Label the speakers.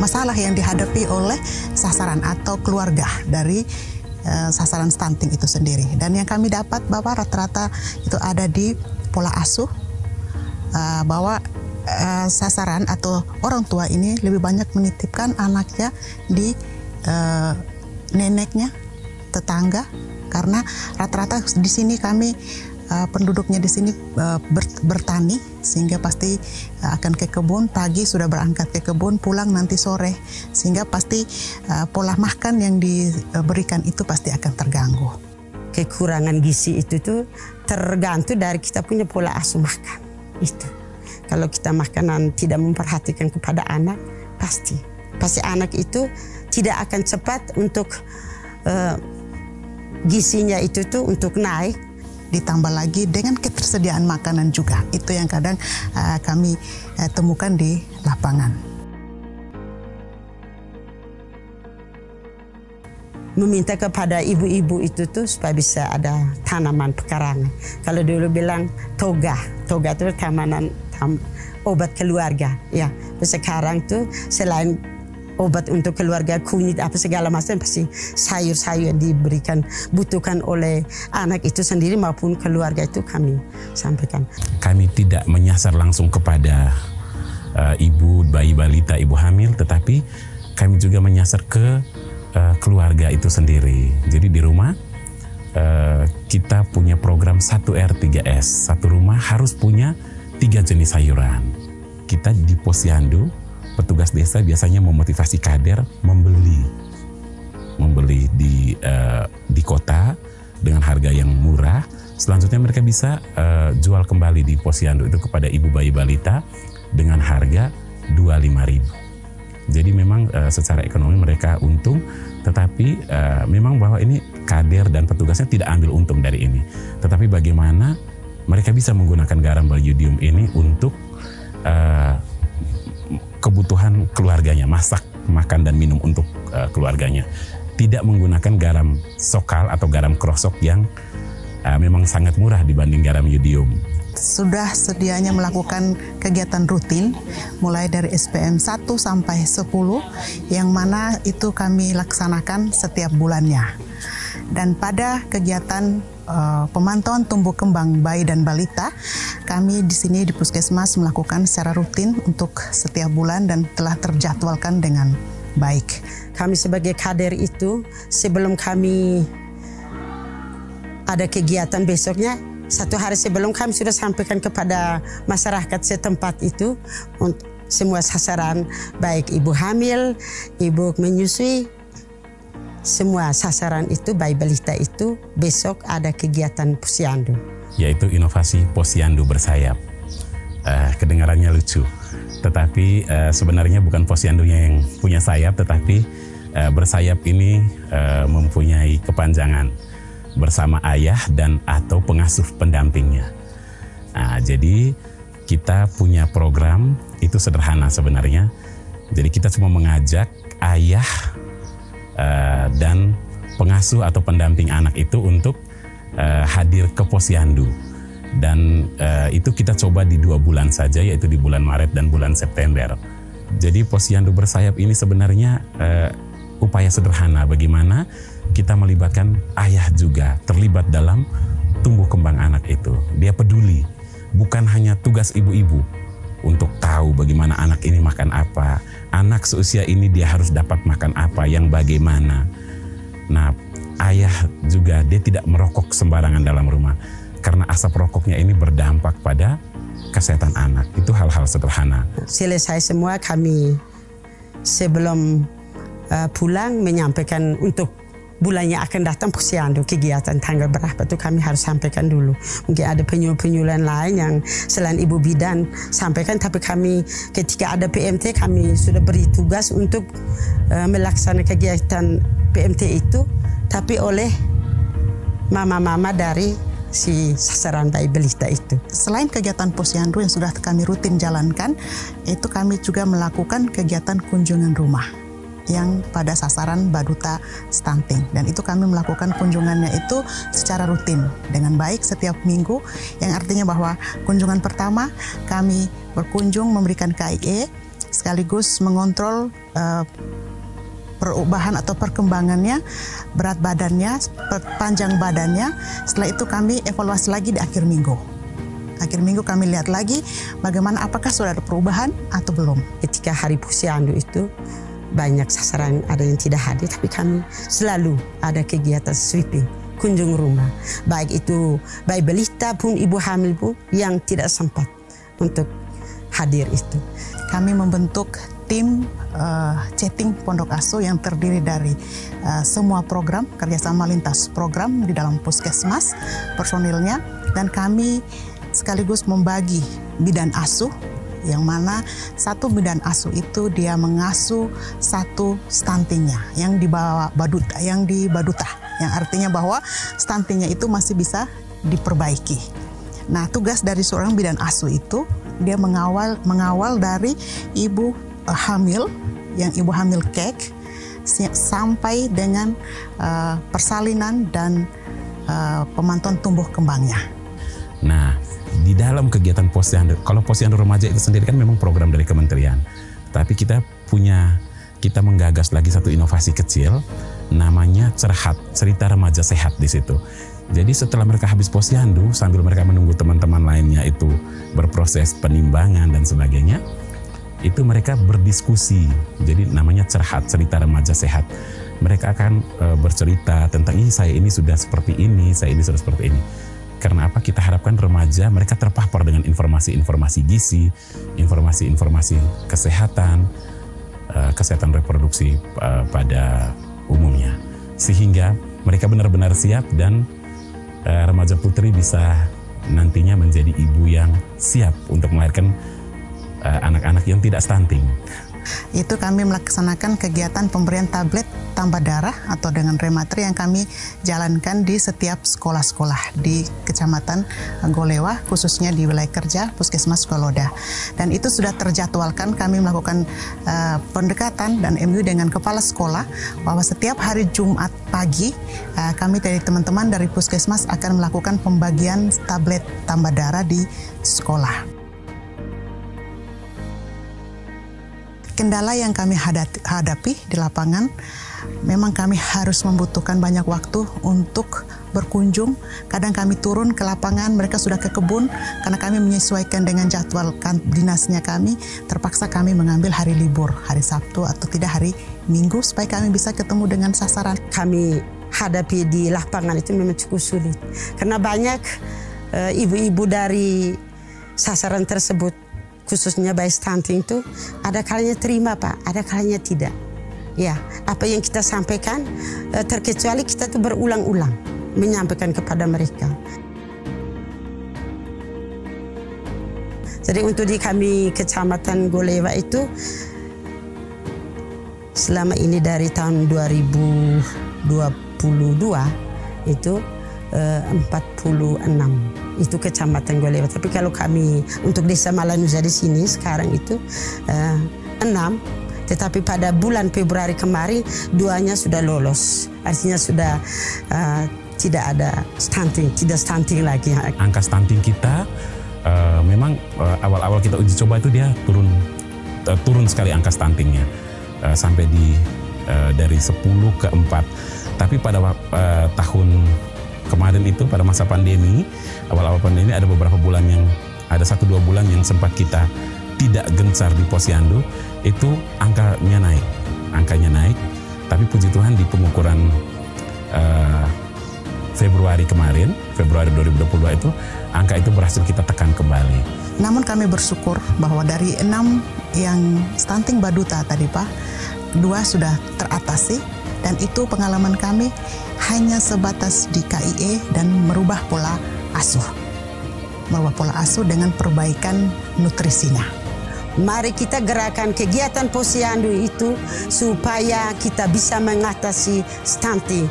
Speaker 1: masalah yang dihadapi oleh sasaran atau keluarga dari sasaran stunting itu sendiri. Dan yang kami dapat bahwa rata-rata itu ada di pola asuh, bahwa sasaran atau orang tua ini lebih banyak menitipkan anaknya di neneknya, tetangga, karena rata-rata di sini kami penduduknya di sini bertani, sehingga pasti akan ke kebun, pagi sudah berangkat ke kebun, pulang nanti sore, sehingga pasti pola makan yang diberikan itu pasti akan terganggu.
Speaker 2: Kekurangan gizi itu tuh tergantung dari kita punya pola asuh makan itu. Kalau kita makanan tidak memperhatikan kepada anak, pasti anak itu tidak akan cepat untuk gizinya itu tuh untuk naik.
Speaker 1: Ditambah lagi dengan ketersediaan makanan juga, itu yang kadang kami temukan di lapangan.
Speaker 2: Meminta kepada ibu-ibu itu tuh supaya bisa ada tanaman pekarangan. Kalau dulu bilang toga itu obat keluarga, ya. Sekarang tuh selain obat untuk keluarga, kunyit apa segala macam, pasti sayur-sayur diberikan, butuhkan oleh anak itu sendiri maupun keluarga itu kami sampaikan.
Speaker 3: Kami tidak menyasar langsung kepada ibu bayi balita, ibu hamil, tetapi kami juga menyasar ke keluarga itu sendiri. Jadi di rumah kita punya program 1R3S, satu rumah harus punya 3 jenis sayuran. Kita di Posyandu, petugas desa biasanya memotivasi kader membeli di kota dengan harga yang murah. Selanjutnya mereka bisa jual kembali di Posyandu itu kepada ibu bayi balita dengan harga 25.000. Jadi memang secara ekonomi mereka untung, tetapi memang bahwa ini kader dan petugasnya tidak ambil untung dari ini. Tetapi bagaimana mereka bisa menggunakan garam Balyudium ini untuk kebutuhan keluarganya, masak, makan dan minum untuk keluarganya. Tidak menggunakan garam sokal atau garam krosok yang memang sangat murah dibanding garam yodium.
Speaker 1: Sudah sedianya melakukan kegiatan rutin mulai dari SPM 1 sampai 10 yang mana itu kami laksanakan setiap bulannya. Dan pada kegiatan pemantauan tumbuh kembang bayi dan balita, kami di sini di Puskesmas melakukan secara rutin untuk setiap bulan dan telah terjadwalkan dengan baik.
Speaker 2: Kami sebagai kader itu sebelum kami ada kegiatan besoknya, 1 hari sebelum kami sudah sampaikan kepada masyarakat setempat itu untuk semua sasaran, baik ibu hamil, ibu menyusui, semua sasaran itu bayi balita itu besok ada kegiatan Posyandu.
Speaker 3: Yaitu inovasi Posyandu bersayap. Kedengarannya lucu, tetapi sebenarnya bukan Posyandunya yang punya sayap, tetapi bersayap ini mempunyai kepanjangan bersama ayah dan atau pengasuh pendampingnya. Nah, jadi kita punya program itu sederhana sebenarnya. Jadi kita cuma mengajak ayah dan pengasuh atau pendamping anak itu untuk hadir ke Posyandu. Dan itu kita coba di 2 bulan saja, yaitu di bulan Maret dan bulan September. Jadi Posyandu bersayap ini sebenarnya upaya sederhana bagaimana kita melibatkan ayah juga terlibat dalam tumbuh kembang anak itu. Dia peduli, bukan hanya tugas ibu-ibu untuk tahu bagaimana anak ini makan apa, anak seusia ini dia harus dapat makan apa, yang bagaimana. Nah, ayah juga dia tidak merokok sembarangan dalam rumah, karena asap rokoknya ini berdampak pada kesehatan anak. Itu hal-hal sederhana.
Speaker 2: Selesai semua kami sebelum pulang menyampaikan untuk bulannya akan datang Posyandu, kegiatan tanggal berapa itu kami harus sampaikan dulu. Mungkin ada penyuluh-penyuluh lain yang selain ibu bidan sampaikan, tapi kami ketika ada PMT kami sudah beri tugas untuk melaksanakan kegiatan PMT itu, tapi oleh mama-mama dari si sasaran bayi balita itu.
Speaker 1: Selain kegiatan Posyandu yang sudah kami rutin jalankan, itu kami juga melakukan kegiatan kunjungan rumah yang pada sasaran baduta stunting, dan itu kami melakukan kunjungannya itu secara rutin dengan baik setiap minggu, yang artinya bahwa kunjungan pertama kami berkunjung memberikan KIE sekaligus mengontrol perubahan atau perkembangannya, berat badannya, panjang badannya. Setelah itu kami evaluasi lagi di akhir minggu. Akhir minggu kami lihat lagi bagaimana, apakah sudah ada perubahan atau belum.
Speaker 2: Ketika hari posyandu itu banyak sasaran, ada yang tidak hadir, tapi kami selalu ada kegiatan sweeping, kunjung rumah. Baik itu bayi balita pun ibu hamil pun yang tidak sempat untuk hadir itu.
Speaker 1: Kami membentuk tim chatting pondok asuh yang terdiri dari semua program, kerjasama lintas program di dalam puskesmas, personilnya, dan kami sekaligus membagi bidan asuh, yang mana satu bidan asuh itu dia mengasuh satu stuntingnya yang di bawah baduta, yang artinya bahwa stuntingnya itu masih bisa diperbaiki. Nah, tugas dari seorang bidan asuh itu dia mengawal dari ibu hamil, yang ibu hamil kek, sampai dengan persalinan dan pemantauan tumbuh kembangnya.
Speaker 3: Nah, di dalam kegiatan posyandu, kalau posyandu remaja itu sendiri kan memang program dari kementerian, tapi kita menggagas lagi satu inovasi kecil, namanya Cerhat, cerita remaja sehat di situ. Jadi setelah mereka habis posyandu, sambil mereka menunggu teman-teman lainnya itu berproses penimbangan dan sebagainya, itu mereka berdiskusi. Jadi namanya Cerhat, cerita remaja sehat. Mereka akan bercerita tentang, saya ini sudah seperti ini, saya ini sudah seperti ini. Karena apa? Kita harapkan remaja mereka terpapar dengan informasi-informasi gizi, informasi-informasi kesehatan, kesehatan reproduksi pada umumnya. Sehingga mereka benar-benar siap dan remaja putri bisa nantinya menjadi ibu yang siap untuk melahirkan anak-anak yang tidak stunting.
Speaker 1: Itu kami melaksanakan kegiatan pemberian tablet tambah darah atau dengan Rematri yang kami jalankan di setiap sekolah-sekolah di Kecamatan Golewa, khususnya di wilayah kerja Puskesmas Goloda. Dan itu sudah terjadwalkan, kami melakukan pendekatan dan MOU dengan kepala sekolah bahwa setiap hari Jumat pagi kami dari teman-teman dari Puskesmas akan melakukan pembagian tablet tambah darah di sekolah. Kendala yang kami hadapi di lapangan, memang kami harus membutuhkan banyak waktu untuk berkunjung. Kadang kami turun ke lapangan, mereka sudah ke kebun, karena kami menyesuaikan dengan jadwal dinasnya kami. Terpaksa kami mengambil hari libur, hari Sabtu atau tidak hari Minggu, supaya kami bisa ketemu dengan sasaran.
Speaker 2: Kami hadapi di lapangan itu memang cukup sulit, karena banyak ibu-ibu dari sasaran tersebut, khususnya bayi stunting itu ada kalanya terima Pak, ada kalanya tidak. Ya, apa yang kita sampaikan terkecuali kita tuh berulang-ulang menyampaikan kepada mereka. Jadi untuk di kami Kecamatan Golewa itu selama ini dari tahun 2022 itu 46 itu Kecamatan Golewa. Tapi kalau kami untuk Desa Malanusa di sini sekarang itu 6. Tetapi pada bulan Februari kemarin 2-nya sudah lolos. Artinya sudah tidak ada stunting, tidak stunting lagi.
Speaker 3: Angka stunting kita memang awal-awal kita uji coba itu dia turun sekali angka stuntingnya sampai dari 10 ke 4. Tapi pada tahun kemarin itu pada masa pandemi, awal-awal pandemi ada beberapa bulan ada 1-2 bulan yang sempat kita tidak gencar di posyandu, itu angkanya naik. Tapi puji Tuhan di pengukuran Februari kemarin, Februari 2022 itu, angka itu berhasil kita tekan kembali.
Speaker 1: Namun kami bersyukur bahwa dari 6 yang stunting baduta tadi Pak, 2 sudah teratasi, dan itu pengalaman kami hanya sebatas di KIE dan merubah pola asuh. Merubah pola asuh dengan perbaikan nutrisinya.
Speaker 2: Mari kita gerakan kegiatan posyandu itu supaya kita bisa mengatasi stunting